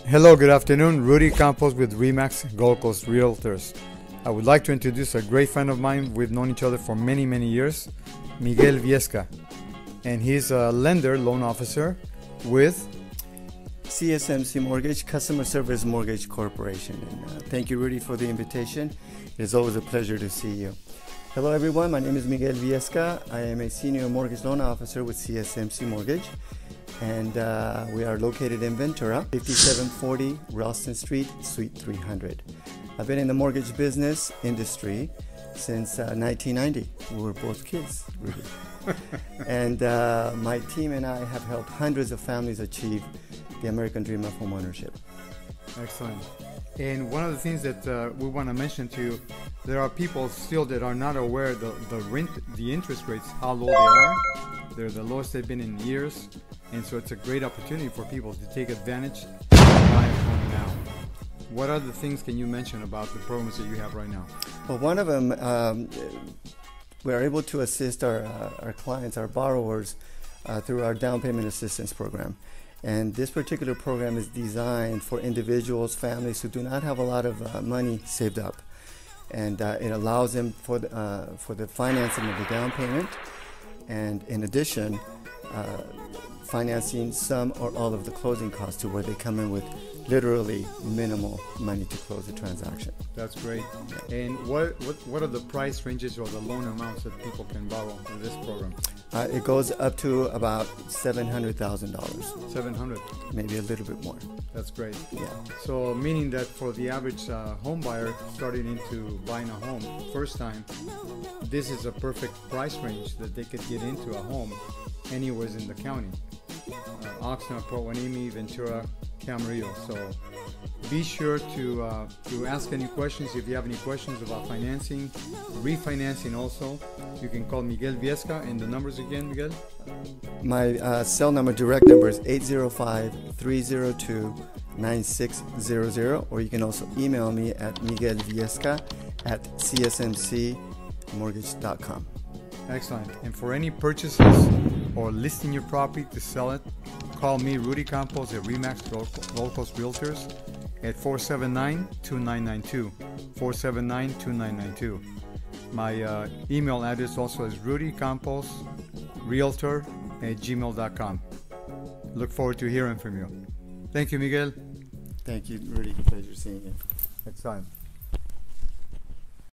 Hello, good afternoon. Rudy Campos with REMAX Goldcoast Realtors. I would like to introduce a great friend of mine. We've known each other for many, many years, Miguel Viesca. And he's a lender, loan officer with CSMC Mortgage, Customer Service Mortgage Corporation. And thank you, Rudy, for the invitation. It's always a pleasure to see you. Hello, everyone. My name is Miguel Viesca. I am a senior mortgage loan officer with CSMC Mortgage. And we are located in Ventura, 5740 Ralston Street, Suite 300. I've been in the mortgage business industry since 1990. We were both kids, really. And my team and I have helped hundreds of families achieve the American dream of homeownership. Excellent. And one of the things that we want to mention to you, there are people still that are not aware the interest rates, how low they are. They're the lowest they've been in years. And so it's a great opportunity for people to take advantage and buy a home now. What other things can you mention about the programs that you have right now? Well, one of them, we are able to assist our clients, our borrowers, through our down payment assistance program. And this particular program is designed for individuals, families who do not have a lot of money saved up. And it allows them for the financing of the down payment. And in addition, financing some or all of the closing costs to where they come in with literally minimal money to close the transaction. That's great. Yeah. And what are the price ranges or the loan amounts that people can borrow in this program? It goes up to about $700,000. 700. Maybe a little bit more. That's great. Yeah. So meaning that for the average home buyer starting into buying a home first time, this is a perfect price range that they could get into a home anywhere in the county. Oxnard, Port Hueneme, Ventura, Camarillo. So be sure to ask any questions. If you have any questions about financing, refinancing also, you can call Miguel Viesca. And the numbers again, Miguel? My cell number, direct number is 805-302-9600, or you can also email me at miguelviesca@csmcmortgage.com. Excellent. And for any purchases or listing your property to sell it, call me, Rudy Campos at REMAX Goldcoast Realtors at 479-2992. 479-2992. My email address also is rudycamposrealtor@gmail.com. Look forward to hearing from you. Thank you, Miguel. Thank you, Rudy. Pleasure seeing you. Excellent.